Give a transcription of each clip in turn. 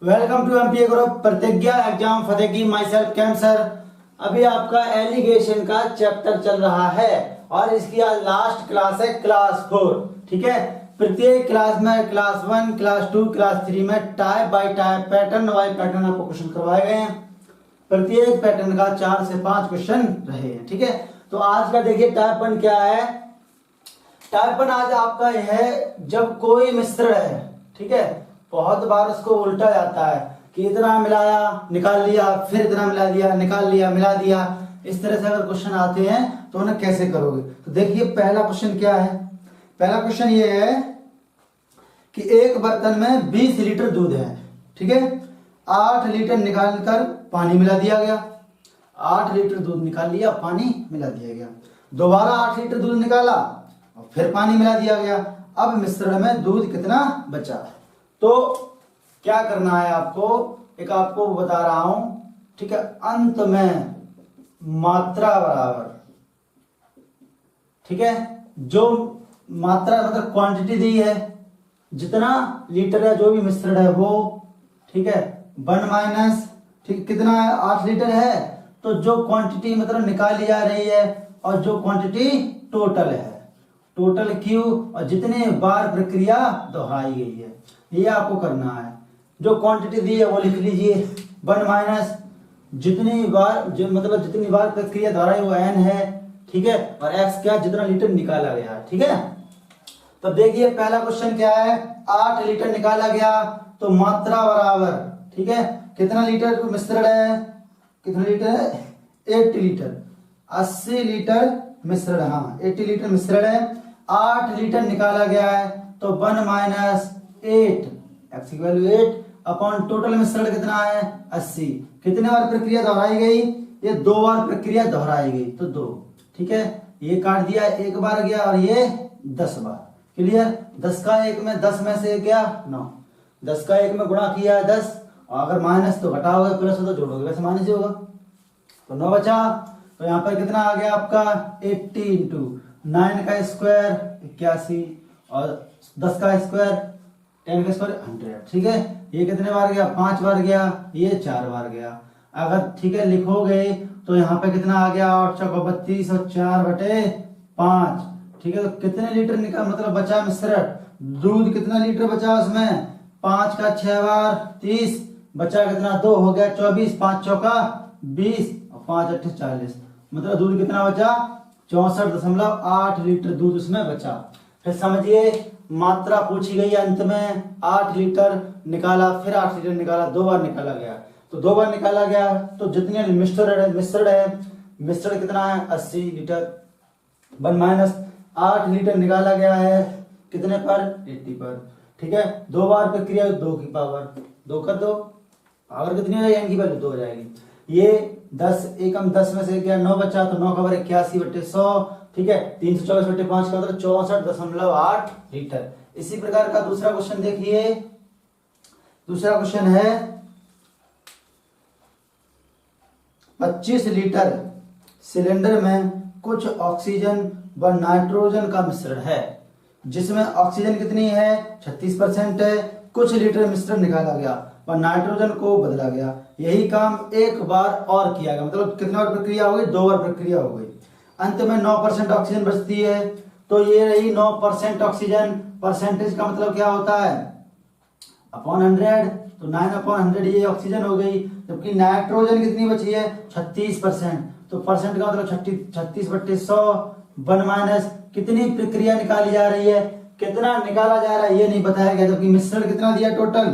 Welcome to MPa group प्रतिज्ञा exam फतेह की my self cancer. अभी आपका एलिगेशन का चैप्टर चल रहा है और इसकी आज लास्ट क्लास है क्लास 4। ठीक है, प्रत्येक क्लास में क्लास 1, क्लास 2, क्लास 3 में type bye type, pattern bye pattern आपको क्वेश्चन करवाए गए हैं। प्रत्येक पैटर्न का 4 से 5 क्वेश्चन रहे हैं। ठीक है, तो आज का देखिए टाइप 1 क्या है। टाइप 1 आज आपका यह है जब कोई मिश्रण है, ठीक है, बहुत बार उसको उल्टा जाता है कि इतना मिलाया निकाल लिया, फिर इतना मिला दिया निकाल लिया मिला दिया। इस तरह से अगर क्वेश्चन आते हैं तो उन्हें कैसे करोगे। तो देखिए पहला क्वेश्चन क्या है। पहला क्वेश्चन ये है कि एक बर्तन में 20 लीटर दूध है, ठीक है, 8 लीटर निकालकर पानी मिला दिया गया। 8 लीटर दूध निकाल लिया, पानी मिला दिया गया। दोबारा 8 लीटर दूध निकाला और फिर पानी मिला दिया गया। अब मिश्रण में दूध कितना बचा। तो क्या करना है आपको, एक आपको बता रहा हूं, ठीक है, अंत में मात्रा बराबर, ठीक है, जो मात्रा मतलब क्वांटिटी दी है, जितना लीटर है जो भी मिश्रण है वो, ठीक है, 1 माइनस, ठीक, कितना है 8 लीटर है, तो जो क्वांटिटी मतलब निकाली जा रही है और जो क्वांटिटी टोटल है, टोटल क्यू, और जितने बार प्रक्रिया दोहराई गई है, ये आपको करना है। जो क्वांटिटी दी है वो लिख लीजिए 1 माइनस जितनी बार मतलब जितनी बार प्रक्रिया दोहराई वो n है, ठीक है, और x क्या जितना लीटर निकाला गया है। ठीक है, तो देखिए पहला क्वेश्चन क्या है, 8 लीटर निकाला गया तो मात्रा बराबर, ठीक है, कितना लीटर मिश्रण है, कितना लीटर है 80 लीटर, 80 लीटर मिश्रण, हाँ 80 लीटर मिश्रण है, 8 लीटर निकाला गया है तो 1 माइनस 8 x की वैल्यू 8 अपॉन टोटल मिश्रण कितना है 80। कितने बार प्रक्रिया दोहराई गई, ये 2 बार प्रक्रिया दोहराई गई तो 2, ठीक है, ये काट दिया, 1 बार गया और ये 10 बार। क्लियर, 10 का 1 में 10 में से गया 9, 10 का 1 में गुणा किया 10, और अगर माइनस तो घटाओगे, प्लस हो तो जोड़ोगे, वैसे माइनस ही होगा, तो 9 बचा। तो यहाँ पर कितना आ गया आपका 80 इंटू 9 का स्क्वायर 81 और 10 का स्क्वायर 10 का स्क्वायर 100। ठीक है, ये कितने बार गया 5 बार गया, ये 4 बार गया। अगर ठीक है लिखोगे तो यहाँ पे कितना आ गया 8 चौका 32 और 4/5, ठीक है, तो कितने लीटर निकाल मतलब बचा मिश्रण, दूध कितना लीटर बचा उसमें, 5 का 6 बार 30, बचा कितना 2 हो गया 24, 5 चौका 20 और 5 8 40, मतलब दूध कितना बचा 64.8 लीटर दूध उसमें बचा। फिर समझिए मात्रा पूछी गई अंत में, 8 लीटर निकाला, फिर 8 लीटर निकाला, 2 बार निकाला गया, तो 2 बार निकाला गया तो जितने मिश्रण है मिश्रण कितना है 80 लीटर, 1 माइनस 8 लीटर निकाला गया है कितने पर 80 पर, ठीक है, 2 बार प्रक्रिया 2 की पावर 2 कर दो, पावर कितनी हो जाएगी n की वैल्यू 2 हो जाएगी। ये 10 एकम 10 में से क्या 9 बचा तो 9 का 81/100, ठीक है, 324/5 का मतलब 64.8 लीटर। इसी प्रकार का दूसरा क्वेश्चन देखिए। दूसरा क्वेश्चन है 25 लीटर सिलेंडर में कुछ ऑक्सीजन व नाइट्रोजन का मिश्रण है, जिसमें ऑक्सीजन कितनी है 36% है, कुछ लीटर मिश्रण निकाला गया और नाइट्रोजन को बदला गया। यही काम एक बार और किया गया, मतलब कितना बार प्रक्रिया हो गई 2 बार प्रक्रिया हो गई। अंत में 9% ऑक्सीजन बचती है, तो ये रही 9% ऑक्सीजन। परसेंटेज का मतलब क्या होता है अपॉन 100, तो 9/100 ये ऑक्सीजन हो गई, जबकि नाइट्रोजन कितनी बची है 36%, तो परसेंट का मतलब 36/100, 1 माइनस कितनी प्रक्रिया निकाली जा रही है, कितना निकाला जा रहा है ये नहीं बताया गया, जबकि मिश्रण कितना दिया टोटल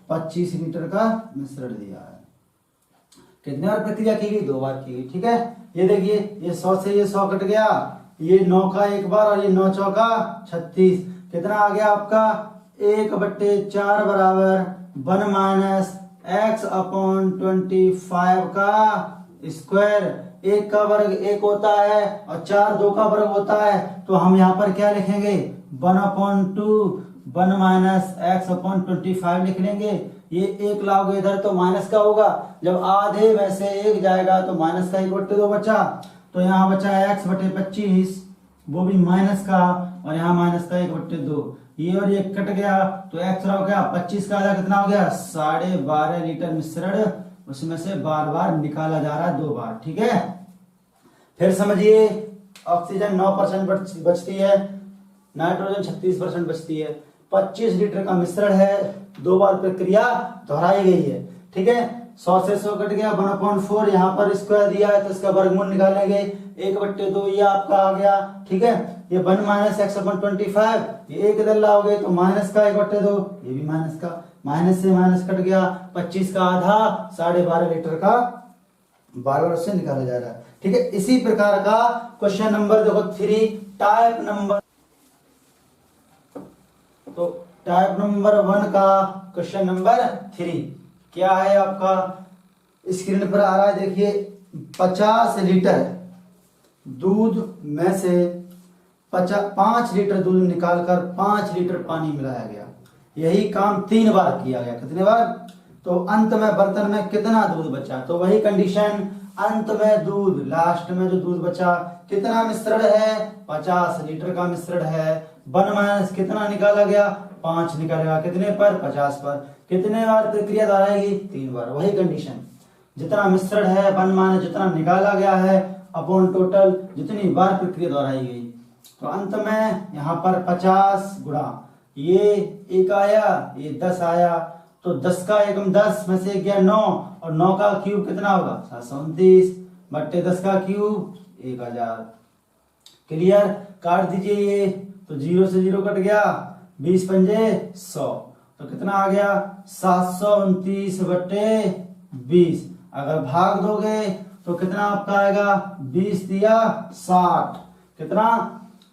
25 लीटर का मिश्रण दिया है। कितने बार प्रक्रिया की गई 2 बार की गई। ठीक है, ये देखिए ये 100 से ये 100 कट गया, ये 9 का 1 बार और ये 9 चौका 36, कितना आ गया आपका 1/4 बराबर 1 माइनस x अपॉन 25 का स्क्वायर। 1 का वर्ग 1 होता है और 4 2 का वर्ग होता है, तो हम यहाँ पर क्या लिखेंगे 1/2 1 माइनस x अपॉन 25 लिख लेंगे। ये 1 लाओगे इधर तो माइनस का होगा, जब आधे में से 1 जाएगा तो माइनस का 1/2 बचा, तो यहाँ बचा x/25 वो भी माइनस का, और यहाँ माइनस का 1/2, ये और ये कट गया तो एक्स्ट्रा हो गया 25 का आधा कितना हो गया 12.5 लीटर मिश्रण, उसमें से बार बार निकाला जा रहा है 2 बार। ठीक है, फिर समझिए ऑक्सीजन 9% बचती है, नाइट्रोजन 36% बचती है, 25 लीटर का मिश्रण है, 2 बार प्रक्रिया दोहराई गई है। ठीक है, 100 से 100 कट गया, 1/4 यहाँ पर स्क्वायर दिया है तो इसका वर्गमूल निकालेंगे, 1/2 ये आपका आ गया। ठीक है, ये 1 - x/25, ये एक इधर लाओगे तो माइनस का 1/2, ये भी माइनस का, माइनस से माइनस कट गया, 25 का आधा 12.5 लीटर का बार से निकाला जा रहा है। ठीक है, इसी प्रकार का क्वेश्चन नंबर देखो 3 टाइप नंबर, तो टाइप नंबर 1 का क्वेश्चन नंबर 3 क्या है आपका, स्क्रीन पर आ रहा है देखिए। 50 लीटर दूध में से 5 लीटर दूध निकालकर 5 लीटर पानी मिलाया गया। यही काम 3 बार किया गया। कितने बार? तो अंत में बर्तन में कितना दूध बचा, तो वही कंडीशन, अंत में दूध, लास्ट में जो दूध बचा, कितना मिश्रण है 50 लीटर का मिश्रण है, 1 माइनस कितना निकाला गया 5 निकालेगा, कितने पर 50 पर, कितने बार प्रक्रिया दोहराएगी 3 बार। वही कंडीशन, जितना मिश्रण है 1 माइनस जितना निकाला गया है अपॉन टोटल जितनी बार प्रक्रिया दोहराई गई। तो अंत में यहाँ पर 50 गुणा ये 1 आया, ये 10 आया, तो 10 का एकम 10 में से 1 गया 9, और 9 का क्यूब कितना होगा 729 बट्टे 10 का क्यूब 1000। क्लियर, काट दीजिए ये, तो 0 से 0 कट गया, 20 पंजे 100, तो कितना आ गया 729 बट्टे 20। अगर भाग दोगे तो कितना आपका आएगा 20 दिया 60, कितना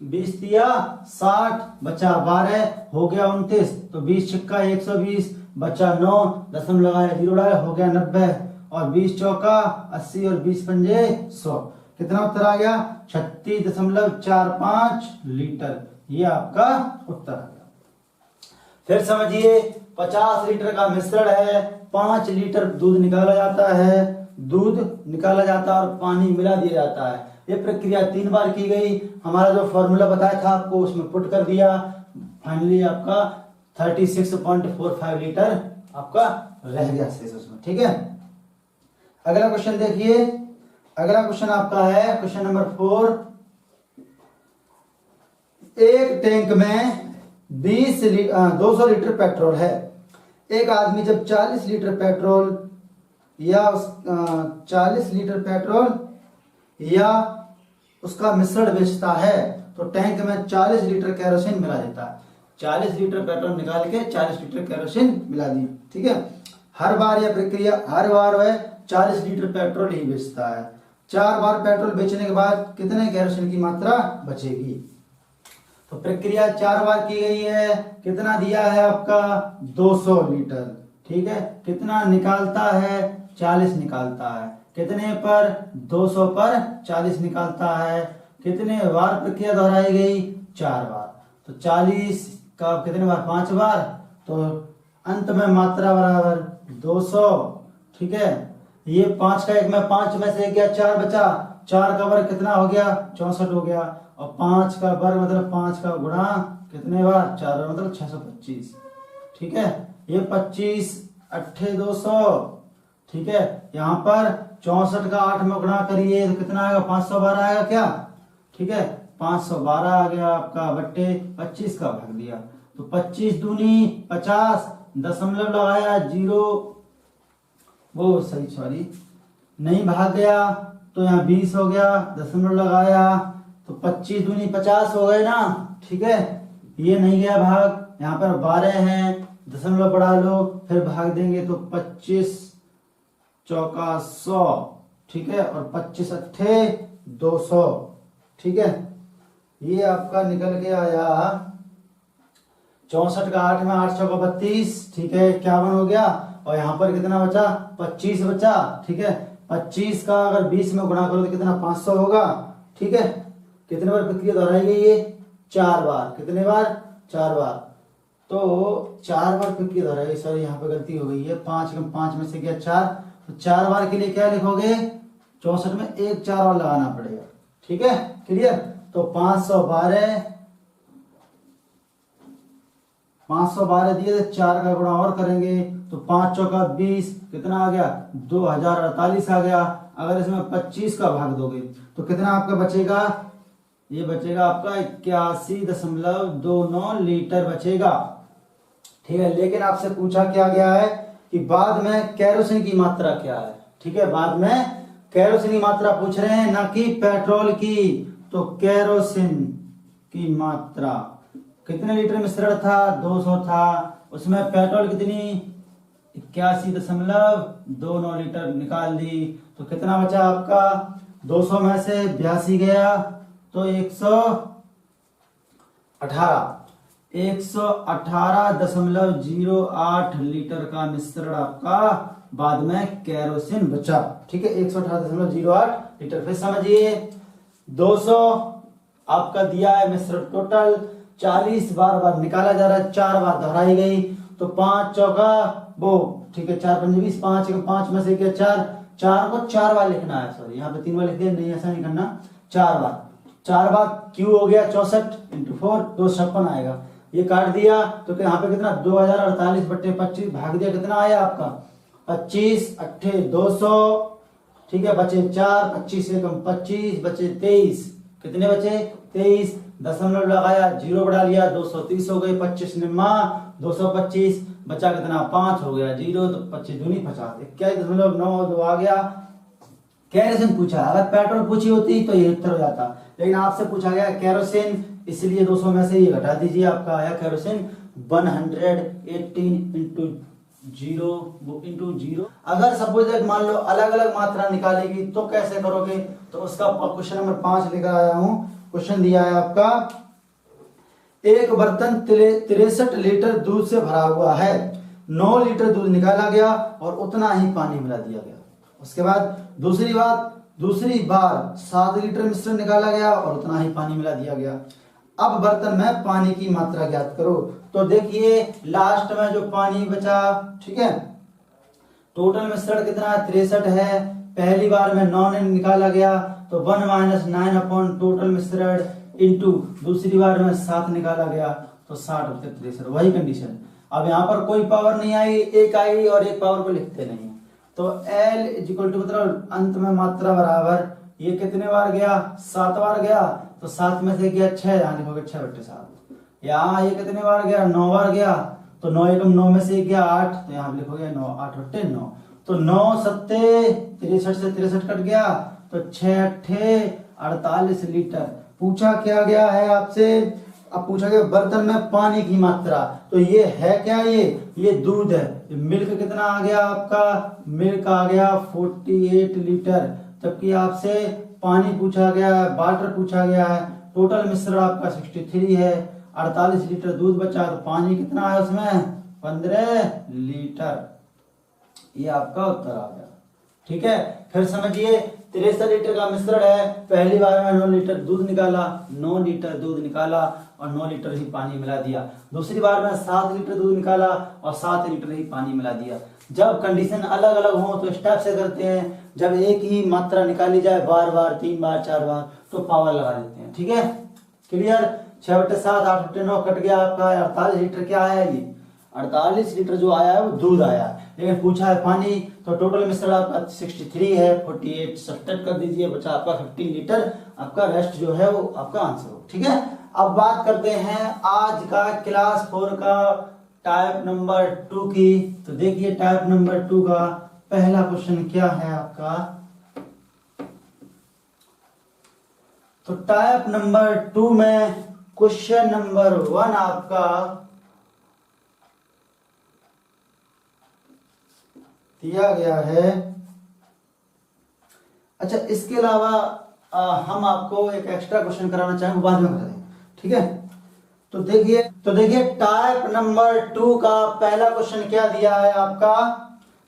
20 दिया 60, बचा 12 हो गया 29, तो 20 छक्का 120, बचा 9, दशम लगाया 0 डाला हो गया 90, और 20 चौका 80 और 20 पंजे 100, कितना उत्तर आ गया 36.45 लीटर। ये आपका उत्तर आ गया। फिर समझिए 50 लीटर का मिश्रण है, 5 लीटर दूध निकाला जाता है, दूध निकाला जाता है और पानी मिला दिया जाता है। ये प्रक्रिया 3 बार की गई। हमारा जो फॉर्मूला बताया था आपको उसमें पुट कर दिया, फाइनली आपका 36.45 लीटर आपका रह गया शेष उसमें। ठीक है, अगला क्वेश्चन देखिए। अगला क्वेश्चन आपका है क्वेश्चन नंबर 4। एक टैंक में 200 लीटर पेट्रोल है। एक आदमी जब 40 लीटर पेट्रोल या 40 लीटर पेट्रोल या उसका मिश्रण बेचता है तो टैंक में 40 लीटर केरोसिन मिला देता है। 40 लीटर पेट्रोल निकाल के 40 लीटर केरोसिन मिला दी। ठीक है, हर बार यह प्रक्रिया, हर बार वह 40 लीटर पेट्रोल ही बेचता है। 4 बार पेट्रोल बेचने के बाद कितने केरोसिन की मात्रा बचेगी? तो प्रक्रिया 4 बार की गई है, कितना दिया है आपका 200 लीटर। ठीक है, कितना निकालता है 40 निकालता है, कितने पर 200 पर 40 निकालता है, कितने बार प्रक्रिया दोहराई गई 4 बार, तो 40 का कितने बार 5 बार, तो अंत में मात्रा बराबर 200। ठीक है, ये 5 का 1 में 5 में से 1 गया 4 बचा, 4 का वर्ग कितना हो गया 64 हो गया, और 5 का वर्ग मतलब 5 का गुणा कितने बार 4 बार मतलब 625। ठीक है, ये 25 अट्ठे 200। ठीक है, यहाँ पर 64 का 8 में गुणा करिए तो कितना आएगा 512 आएगा क्या? ठीक है, 512 आ गया आपका बट्टे 25 का भाग दिया, तो 25 दूनी 50, दशमलव लगाया 0, वो सॉरी नहीं भाग गया तो यहाँ 20 हो गया, दशमलव लगाया तो 25 दूनी 50 हो गए ना। ठीक है, ये नहीं गया भाग, यहाँ पर 12 है, दशमलव बढ़ा लो फिर भाग देंगे तो 25 चौका 100। ठीक है, और 25 अट्ठे 200। ठीक है, ये आपका निकल के आया 64 का 8 में 8 चौका 32। ठीक है, 51 हो गया, और यहाँ पर कितना बचा 25 बचा। ठीक है, 25 का अगर 20 में गुणा करो तो कितना 500 होगा। ठीक है, कितने बार प्रक्रिया दोहराई गई है 4 बार, कितने बार 4 बार, तो 4 बार प्रक्रिया दोहराई गई। सॉरी यहाँ पे गलती हो गई है, 5 में से गया 4, तो 4 बार के लिए क्या लिखोगे 64 में 1 4 और लगाना पड़ेगा। ठीक है, क्लियर, तो 512 512 दिए थे, 4 का गुणा और करेंगे तो 5 चौका 20, कितना आ गया 2048 आ गया। अगर इसमें 25 का भाग दोगे तो कितना आपका बचेगा, ये बचेगा आपका 81.29 लीटर बचेगा। ठीक है, लेकिन आपसे पूछा क्या गया है कि बाद में कैरोसिन की मात्रा क्या है। ठीक है, बाद में कैरोसिन की मात्रा पूछ रहे हैं, ना कि पेट्रोल की। तो कैरोसिन की मात्रा कितने लीटर मिश्रण था, 200 था, उसमें पेट्रोल कितनी 81.29 लीटर निकाल दी। तो कितना बचा आपका, 200 में से 82 गया तो 118.08 लीटर का मिश्रण आपका बाद में कैरोसिन बचा। ठीक है, 118.08 लीटर। फिर समझिए 200 आपका दिया है मिश्रण टोटल, 40 बार बार निकाला जा रहा है, 4 बार दोहराई गई तो 5 चौका वो, ठीक है 4 पंजे 20, 5 में से क्या 4, 4 को 4 बार लिखना है, सॉरी यहाँ पे 3 बार लिख दिया, नहीं ऐसा नहीं करना, 4 बार, 4 बार क्यू हो गया 64 इंटू 4 256 आएगा। ये काट दिया तो यहाँ पे कितना 2048/25 भाग दिया, कितना आया आपका 25 अट्ठे 200। ठीक है, बचे 4, 25 से कम 25, बचे 23, कितने बचे 23, दशमलव लगाया, जीरो बढ़ा लिया, 230 हो गए, 25 निम्मा 225, बचा कितना 5 हो गया, जीरो तो 25 दूनी 50, 21.92 आ गया। कैरोसिन पूछा, अगर पेट्रोल पूछी होती तो ये उत्तर हो जाता, लेकिन आपसे पूछा गया कैरोसिन, इसलिए 200 में से ये घटा दीजिए, आपका आया कैरोसिन 118 इंटू जीरो। अगर सपोज मान लो अलग अलग मात्रा निकालेगी तो कैसे करोगे, तो उसका क्वेश्चन नंबर 5 लेकर आया हूं। क्वेश्चन दिया है आपका, एक बर्तन 63 लीटर दूध से भरा हुआ है, 9 लीटर दूध निकाला गया और उतना ही पानी मिला दिया गया। उसके बाद दूसरी बार 7 लीटर मिश्रण निकाला गया और उतना ही पानी मिला दिया गया। अब बर्तन में पानी की मात्रा ज्ञात करो। तो देखिए लास्ट में जो पानी बचा, ठीक है, टोटल मिश्रण कितना है 63 है, पहली बार में 9 निकाला गया तो 1 - 9 अपॉन टोटल मिश्रण इंटू दूसरी बार में 7 निकाला गया तो 60 बटे 63, वही कंडीशन। अब यहाँ पर कोई पावर नहीं आई, एक आई और एक पावर को लिखते नहीं, तो L इक्वल टू मतलब अंत में मात्रा बराबर, ये कितने बार गया 7 बार गया तो 7 में से गया 6, यहाँ लिखोगे 6/7। यहाँ ये कितने बार गया 9 बार गया तो 9 एकम 9 में से गया 8, तो यहाँ लिखोगे 9 8/9, तो 9 7 63 से 63 कट गया तो 6 अट्ठे 48 लीटर। पूछा क्या गया है आपसे, अब पूछा गया बर्तन में पानी की मात्रा, तो ये है क्या, ये दूध है, मिल्क कितना आ गया आपका, मिल्क आ गया 48 लीटर, जबकि आपसे पानी पूछा गया है, वाटर पूछा गया है, टोटल मिश्रण आपका 63 है, 48 लीटर दूध बचा तो पानी कितना है उसमें 15 लीटर। ये आपका उत्तर आ गया। ठीक है, फिर समझिए 63 लीटर का मिश्रण है, पहली बार में 9 लीटर दूध निकाला, 9 लीटर दूध निकाला और 9 लीटर ही पानी मिला दिया, दूसरी बार में 7 लीटर दूध निकाला और 7 लीटर ही पानी मिला दिया। जब कंडीशन अलग अलग हो तो स्टेप से करते हैं, जब एक ही मात्रा निकाली जाए बार बार 3 बार 4 बार तो पावर लगा देते हैं। ठीक है, क्लियर। 6/7 8/9 कट गया आपका 48 लीटर, क्या आया ये 48 लीटर जो आया है वो दूध आया, लेकिन पूछा है पानी, तो टोटल मिश्रण आपका 63 है, 48 सब्ट्रैक्ट कर दीजिए, बचा आपका 15 लीटर, आपका रेस्ट जो है वो आपका आंसर हो। ठीक है, अब बात करते हैं आज का क्लास 4 का टाइप नंबर 2 की। तो देखिए टाइप नंबर 2 का पहला क्वेश्चन क्या है आपका, तो टाइप नंबर 2 में क्वेश्चन नंबर 1 आपका दिया गया है। अच्छा, इसके अलावा हम आपको एक एक्स्ट्रा क्वेश्चन कराना चाहेंगे, बाद में करा दें। ठीक है, तो देखिए टाइप नंबर 2 का पहला क्वेश्चन क्या दिया है आपका,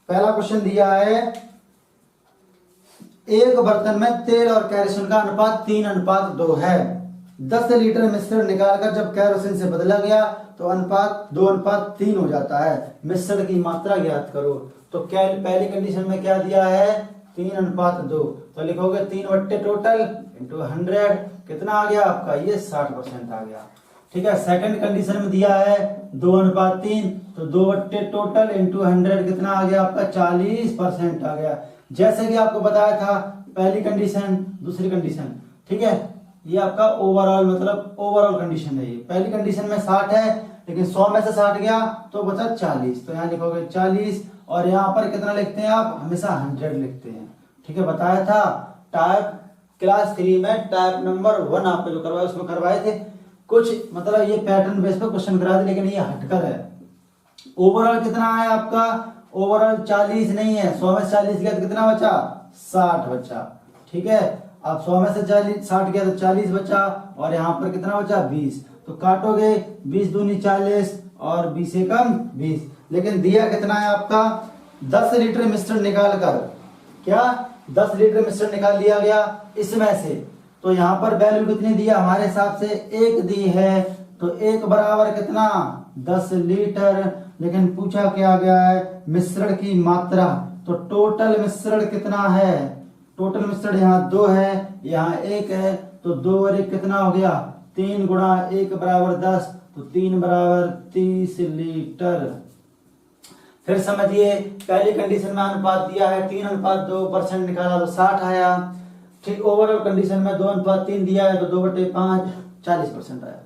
पहला क्वेश्चन दिया है एक बर्तन में तेल और कैरोसिन का अनुपात 3:2 है, 10 लीटर मिश्रण निकालकर जब कैरोसिन से बदला गया तो अनुपात 2:3 हो जाता है, मिश्रण की मात्रा ज्ञात करो। तो क्या पहली कंडीशन में क्या दिया है 3:2, तो लिखोगे 3 बट्टे टोटल इंटू 100, कितना आ गया आपका ये 60% आ गया। ठीक है। सेकंड कंडीशन में दिया है 2:3, तो 2 टोटल इंटू 100 कितना आ गया आपका 40% आ गया। जैसे कि आपको बताया था पहली कंडीशन दूसरी कंडीशन, ठीक है। ये आपका ओवरऑल मतलब ओवरऑल कंडीशन है। ये पहली कंडीशन में 60 है, लेकिन 100 में से 60 गया तो बचा 40, तो यहाँ लिखोगे 40, और यहाँ पर कितना लिखते हैं आप, हमेशा 100 लिखते हैं, ठीक है। बताया था टाइप क्लास 3 में टाइप नंबर 1 आपको जो करवाया उसमें करवाए थे कुछ, मतलब ये पैटर्न बेस पे क्वेश्चन कराए थे, लेकिन ये हटकर है। ओवरऑल कितना है आपका, ओवरऑल 40 नहीं है, 100 में से 40 गया तो कितना बचा 60 बचा, ठीक है। अब 100 में से 60 गया तो 40 बचा, और यहाँ पर कितना बचा 20, तो काटोगे 20 दूनी 40 और 20 एकम 20, लेकिन दिया कितना है आपका 10 लीटर मिश्रण निकाल कर, क्या 10 लीटर मिश्रण निकाल लिया गया इसमें से, तो यहाँ पर वैल्यू कितनी दिया हमारे हिसाब से 1 दी है, तो 1 बराबर कितना 10 लीटर, लेकिन पूछा क्या गया है मिश्रण की मात्रा, तो टोटल मिश्रण कितना है, टोटल मिश्रण यहाँ 2 है यहाँ 1 है, तो 2 और 1 कितना हो गया 3 गुणा 1 बराबर 10, तो 3 बराबर 30 लीटर। फिर समझिए पहली कंडीशन में अनुपात दिया है 3:2% निकाला तो 60 आया, ठीक। ओवरऑल कंडीशन में 2:3 दिया है तो 2/5 40% आया,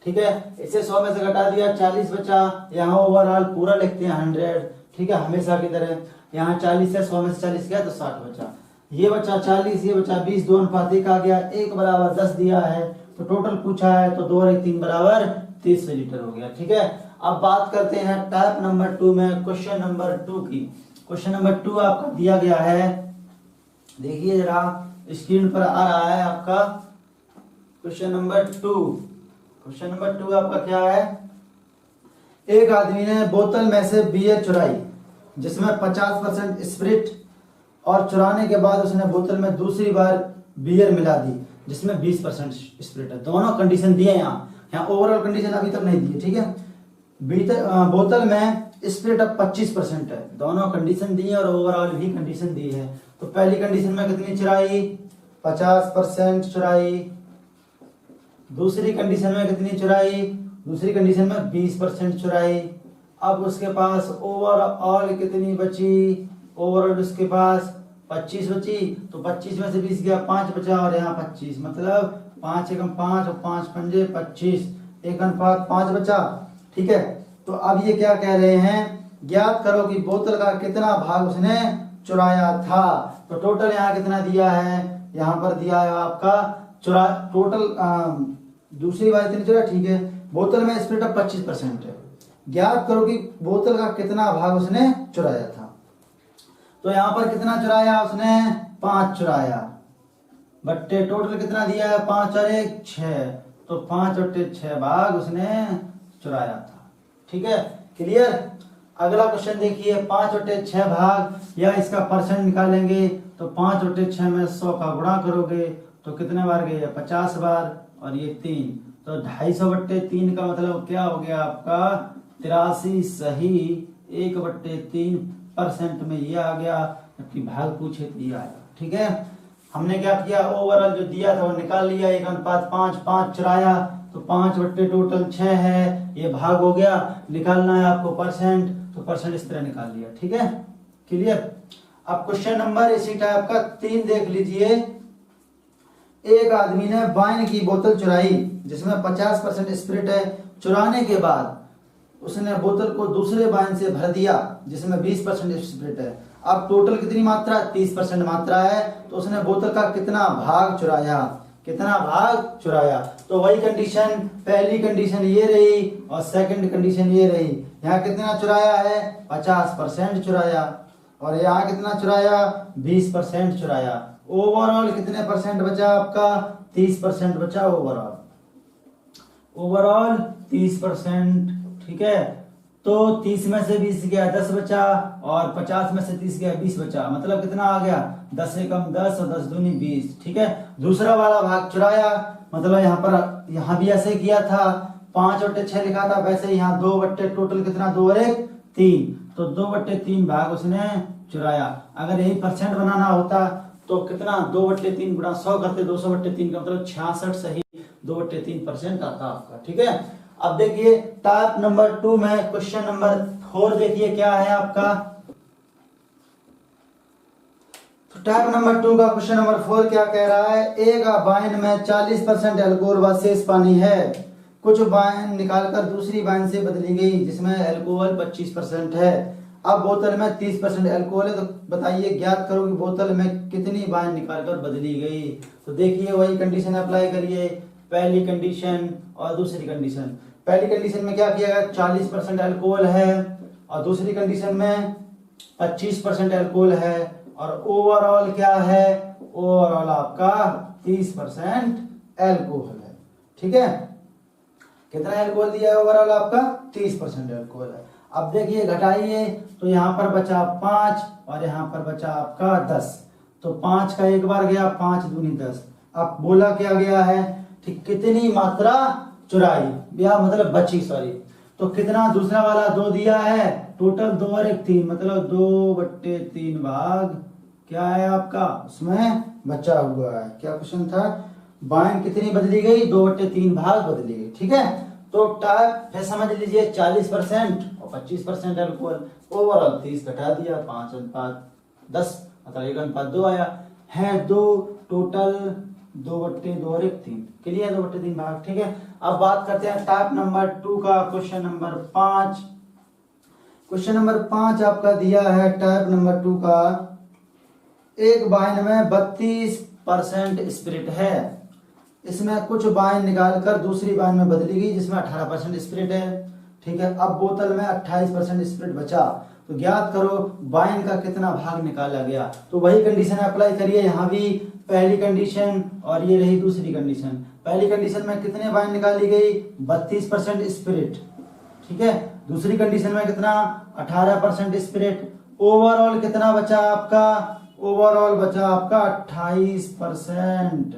ठीक है। इसे 100 में से घटा दिया 40 बचा, यहाँ ओवरऑल पूरा लिखते हैं 100, ठीक है, हमेशा की तरह। यहाँ 40 है 100 में से 40 गया तो 60 बचा, ये बचा 40 ये बचा 20, 2:1 आ गया, 1 बराबर 10 दिया है, तो टोटल पूछा है तो 2 और 1 3 बराबर 30 लीटर हो गया, ठीक है। अब बात करते हैं टाइप नंबर 2 में क्वेश्चन नंबर 2 की। क्वेश्चन नंबर 2 आपका दिया गया है, देखिए जरा स्क्रीन पर आ रहा है आपका क्वेश्चन नंबर 2। क्वेश्चन नंबर 2 आपका क्या है, एक आदमी ने बोतल में से बियर चुराई जिसमें 50% स्पिरिट, और चुराने के बाद उसने बोतल में दूसरी बार बियर मिला दी जिसमें 20% स्पिरिट है। दोनों कंडीशन दिए यहाँ ओवरऑल कंडीशन अभी तक नहीं दी, ठीक है। बोतल में स्पिरिट अब 25% है, दोनों कंडीशन दी है और ओवरऑल भी कंडीशन दी है। तो पहली कंडीशन में कितनी चुराई 50% चुराई, दूसरी कंडीशन में कितनी चुराई, दूसरी कंडीशन में 20% चुराई। अब उसके पास ओवरऑल कितनी बची, ओवरऑल उसके पास 25 बची, तो 25 में से 20 गया 5 बचा, और यहाँ 25 मतलब 5 एकम 5 और 5 पंजे 25, 1:5 बचा, ठीक है। तो अब ये क्या कह रहे हैं, ज्ञात करो कि बोतल का कितना भाग उसने चुराया था। तो टोटल यहाँ कितना दिया है, यहाँ पर दिया है आपका टोटल दूसरी बार इतनी चुरा, ठीक है। बोतल में स्पिरिट ऑफ 25% है, ज्ञात करो कि बोतल का कितना भाग उसने चुराया था। तो यहाँ पर कितना चुराया उसने 5 चुराया, बट्टे टोटल कितना दिया है 5 और 1 6, तो 5/6 भाग उसने चुराया था, ठीक है, क्लियर। अगला क्वेश्चन देखिए 5/6 भाग, या इसका परसेंट निकालेंगे तो 5/6 में 100 का गुणा करोगे तो कितने बार गए 50 बार, और ये 3, तो 250/3 का मतलब क्या हो गया आपका 83 सही, 1/3% में ये आ गया, जबकि भाग पूछे तो ये आया, ठीक है। हमने क्या किया ओवरऑल जो दिया था वो निकाल लिया, 1:5 5 चुराया तो 5/6 है, ये भाग हो गया, निकालना है आपको परसेंट, तो परसेंट इस तरह निकाल लिया, ठीक है, क्लियर। अब क्वेश्चन नंबर इसी टाइप का 3 देख लीजिए। एक आदमी ने वाइन की बोतल चुराई जिसमें 50% स्पिरिट है, चुराने के बाद उसने बोतल को दूसरे वाइन से भर दिया जिसमें 20% स्पिरिट है। अब टोटल कितनी मात्रा 30% मात्रा है, तो उसने बोतल का कितना भाग चुराया, कितना भाग चुराया। तो वही कंडीशन, पहली कंडीशन ये रही और सेकंड कंडीशन ये रही। यहाँ कितना चुराया है 50% चुराया, और यहाँ कितना चुराया 20% चुराया। ओवरऑल कितने परसेंट बचा आपका 30% बचा ओवरऑल, ओवरऑल 30%, ठीक है। तो 30 में से 20 गया 10 बचा, और 50 में से 30 गया 20 बचा, मतलब कितना आ गया 10 एकम 10 और 10 दूनी 20, ठीक है। दूसरा वाला भाग चुराया, मतलब यहाँ भी ऐसे किया था 5/6 लिखा था, वैसे यहाँ 2 टोटल कितना 2 और 1 3, तो 2/3 भाग उसने चुराया। अगर यही परसेंट बनाना होता तो कितना 2/3 गुणा 100 करते 200/3 का मतलब 66 सही, 2/3% आता आपका। ठीक है, अब देखिए टाइप नंबर 2 में क्वेश्चन नंबर 4 देखिए क्या है आपका। तो टाइप नंबर 2 का क्वेश्चन नंबर 4 क्या कह रहा है, एक वाइन में 40% अल्कोहल व शेष पानी है। कुछ वाइन निकालकर दूसरी वाइन से बदली गई जिसमें अल्कोहल 25% है। अब बोतल में 30% अल्कोहल है, तो बताइए ज्ञात करो कि बोतल में कितनी वाइन निकालकर बदली गई। तो देखिए वही कंडीशन अप्लाई करिए, पहली कंडीशन और दूसरी कंडीशन। पहली कंडीशन में क्या किया गया, 40% अल्कोहल है, और दूसरी कंडीशन में 25% अल्कोहल है, और ओवरऑल क्या है, ओवरऑल आपका 30% अल्कोहल है। ठीक है, कितना अल्कोहल दिया है ओवरऑल आपका, 30% अल्कोहल है। अब देखिए घटाइए, तो यहाँ पर बचा 5 और यहाँ पर बचा आपका 10। तो 5 का एक बार गया, 5 दूनी 10। अब बोला क्या गया है, ठीक कितनी मात्रा चुराई या मतलब बची, सॉरी। तो कितना, दूसरा वाला 2 दिया है, टोटल 2 और 1 3, मतलब 2/3 भाग क्या है आपका, उसमें बचा हुआ है। क्या क्वेश्चन था, वाइन कितनी बदली गई, 2/3 भाग बदली गई। ठीक है, तो टाइप फिर समझ लीजिए 40% और 25% अल्कोहल, ओवरऑल 30 घटा दिया, 5:10, मतलब 1:2 आया है, 2 टोटल 2/2 और 1 3, क्लियर, 2/3 भाग। ठीक है, अब बात करते हैं टाइप नंबर 2 का क्वेश्चन नंबर 5। क्वेश्चन नंबर 5 आपका दिया है टाइप नंबर 2 का, एक वाइन में 32% स्पिरिट है, इसमें कुछ वाइन निकालकर दूसरी वाइन में बदली गई जिसमें 18% स्पिरिट है। ठीक है, अब बोतल में 28% स्पिरिट बचा, तो ज्ञात करो वाइन का कितना भाग निकाला गया। तो वही कंडीशन अप्लाई करिए, यहाँ भी पहली कंडीशन और ये रही दूसरी कंडीशन। पहली कंडीशन में कितने वाइन निकाली गई, 32% स्पिरिट। ठीक है, दूसरी कंडीशन में कितना, 18% स्पिरिट। ओवरऑल कितना बचा आपका, ओवरऑल बचा आपका 28%।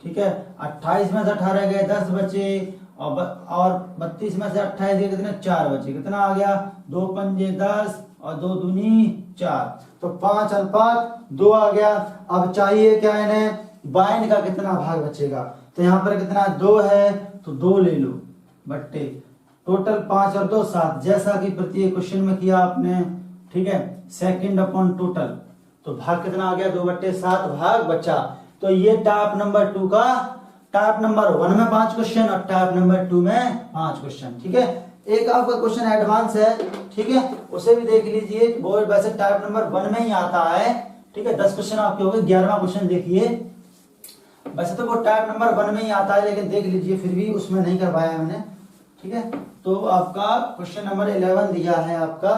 ठीक है, 28 में से 18 गए 10 बचे, और 32 में से 28 गए कितने, 4 बचे। कितना आ गया, 2 पंजे 10 और 2 दूनी 4, तो 5:2 आ गया। अब चाहिए क्या इन्हें, वाइन का कितना भाग बचेगा। तो यहाँ पर कितना 2 है, तो 2 ले लो बट्टे, टोटल 5 और 2 7, जैसा कि प्रत्येक क्वेश्चन में किया आपने। ठीक है, सेकंड अपॉन टोटल, तो भाग कितना आ गया, 2/7 भाग बचा। तो ये टाइप नंबर 2 का, टाइप नंबर 1 में 5 क्वेश्चन और टाइप नंबर 2 में 5 क्वेश्चन। ठीक है, एक आपका क्वेश्चन एडवांस है, ठीक है, उसे भी देख लीजिए, वो वैसे टाइप नंबर 1 में ही आता है। ठीक है, 10 क्वेश्चन आपके हो गए, 11वां क्वेश्चन देखिए। वैसे तो वो टाइप नंबर 1 में ही आता है, लेकिन देख लीजिए, फिर भी उसमें नहीं करवाया मैंने। ठीक है, तो आपका क्वेश्चन नंबर 11 दिया है आपका।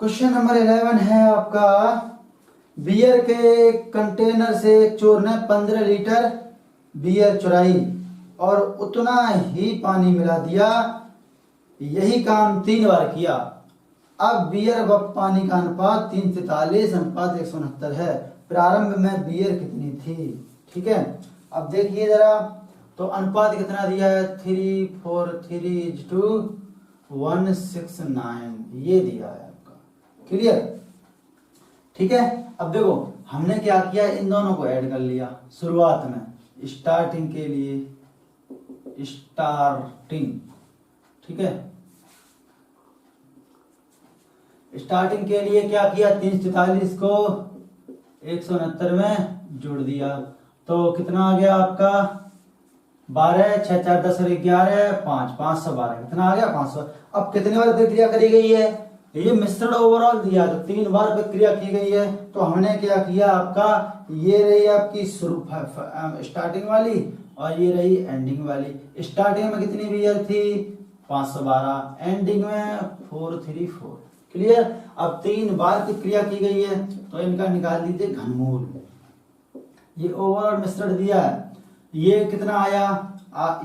क्वेश्चन नंबर 11 है आपका, बियर के कंटेनर से एक चोर ने 15 लीटर बियर चुराई और उतना ही पानी मिला दिया, यही काम 3 बार किया। अब बियर व पानी का अनुपात 3:43 अनुपात 169 है। प्रारंभ में बियर कितनी थी। ठीक है, अब देखिए जरा, तो अनुपात कितना दिया है, 3:43:169, ये दिया है आपका, क्लियर। ठीक है, अब देखो हमने क्या किया, इन दोनों को ऐड कर लिया शुरुआत में, स्टार्टिंग के लिए, स्टार्टिंग। ठीक है, स्टार्टिंग के लिए क्या किया, 3:43 को 169 में जोड़ दिया, तो कितना आ गया आपका, 12, 6 4 10 और 11 5, 512, कितना आ गया 500। अब कितने बार प्रक्रिया करी गई है, ये मिश्रण ओवरऑल दिया, तो 3 बार प्रक्रिया की गई है। तो हमने क्या किया आपका, ये रही आपकी स्टार्टिंग वाली और ये रही एंडिंग वाली। स्टार्टिंग में कितनी बियर थी, 512, एंडिंग में 434, क्लियर। अब 3 बार की क्रिया की गई है, तो इनका निकाल दीजिए घनमूल। ये ओवरऑल मिश्रण दिया है, ये कितना आया,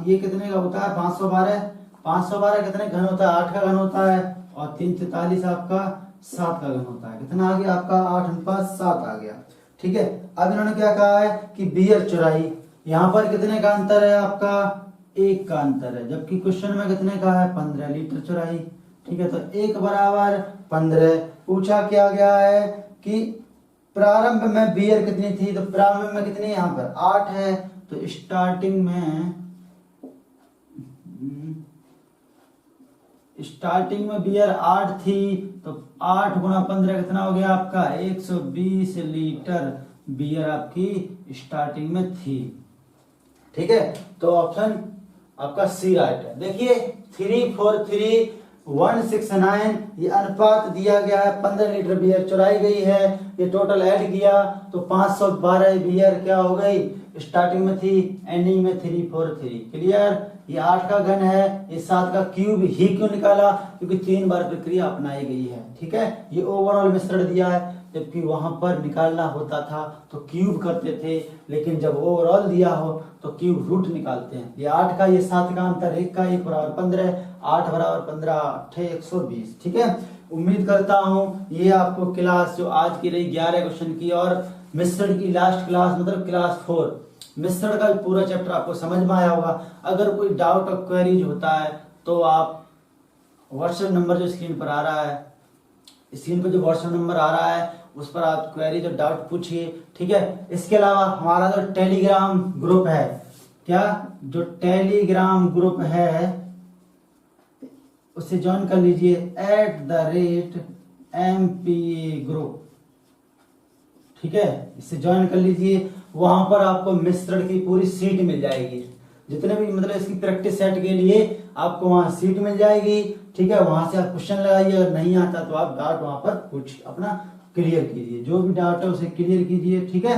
ये कितने का होता है, 512। 512 कितने घन होता है, 8 का घन होता है, और 3:43 आपका 7 का घन होता है। कितना आ गया आपका, 8:7 आ गया। ठीक है, अब इन्होंने क्या कहा है कि बियर चुराई, यहाँ पर कितने का अंतर है आपका, 1 का अंतर है, जबकि क्वेश्चन में कितने का है, 15 लीटर चुराई। ठीक है, तो 1 बराबर 15। पूछा क्या गया है कि प्रारंभ में बियर कितनी थी, तो प्रारंभ में कितनी यहाँ पर 8 है, तो स्टार्टिंग में बियर 8 थी, तो 8 गुना 15 कितना हो गया आपका 120 लीटर बियर आपकी स्टार्टिंग में थी। ठीक है, तो ऑप्शन आपका सी राइट है। देखिए 343:169 ये अनुपात दिया गया है, 15 लीटर बियर चुराई गई है, ये टोटल ऐड किया तो 512 बियर क्या हो गई स्टार्टिंग में थी, एंडिंग में 343। क्लियर, ये 8 का घन है, ये 7 का क्यूब ही क्यों निकाला, क्योंकि 3 बार प्रक्रिया अपनाई गई है। ठीक है, ये ओवरऑल मिश्रण दिया है, जबकि वहां पर निकालना होता था तो क्यूब करते थे, लेकिन जब ओवरऑल दिया हो तो क्यूब रूट निकालते हैं। ये 8 का ये 7 का अंतर, 1 का 1 बराबर 15, 8 बराबर 15, 8 120। ठीक है, उम्मीद करता हूं ये आपको क्लास जो आज की रही 11 क्वेश्चन की और मिश्रण की लास्ट क्लास मतलब क्लास 4 मिश्रण का पूरा चैप्टर आपको समझ में आया होगा। अगर कोई डाउट और क्वेरीज होता है तो आप व्हाट्सएप नंबर जो स्क्रीन पर आ रहा है, स्क्रीन पर जो व्हाट्सएप नंबर आ रहा है उस पर आप क्वेरीज और डाउट पूछिए। ठीक है, इसके अलावा हमारा जो टेलीग्राम ग्रुप है, क्या जो टेलीग्राम ग्रुप है उसे ज्वाइन कर लीजिए @MPA ग्रुप। ठीक है, इसे ज्वाइन कर लीजिए, वहां पर आपको मिश्रण की पूरी सीट मिल जाएगी, जितने भी मतलब इसकी प्रैक्टिस सेट के लिए आपको वहां सीट मिल जाएगी। ठीक है, वहां से आप क्वेश्चन लगाइए, अगर नहीं आता तो आप डाउट वहां पर कुछ अपना क्लियर कीजिए, जो भी डाउट है उसे क्लियर कीजिए। ठीक है,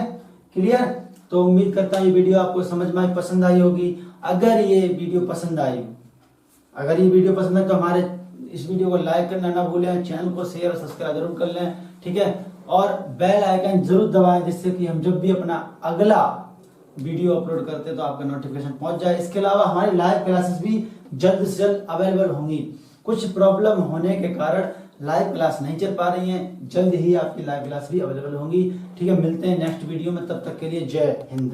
क्लियर। तो उम्मीद करता हूँ ये वीडियो आपको समझ में पसंद आई होगी। अगर ये वीडियो पसंद आई तो हमारे इस वीडियो को लाइक करना ना भूलें, चैनल को शेयर और सब्सक्राइब जरूर कर लें। ठीक है, और बेल आइकन जरूर दबाएं, जिससे कि हम जब भी अपना अगला वीडियो अपलोड करते हैं तो आपका नोटिफिकेशन पहुंच जाए। इसके अलावा हमारी लाइव क्लासेस भी जल्द से जल्द अवेलेबल होंगी। कुछ प्रॉब्लम होने के कारण लाइव क्लास नहीं चल पा रही हैं, जल्द ही आपकी लाइव क्लास भी अवेलेबल होंगी। ठीक है, मिलते हैं नेक्स्ट वीडियो में, तब तक के लिए जय हिंद।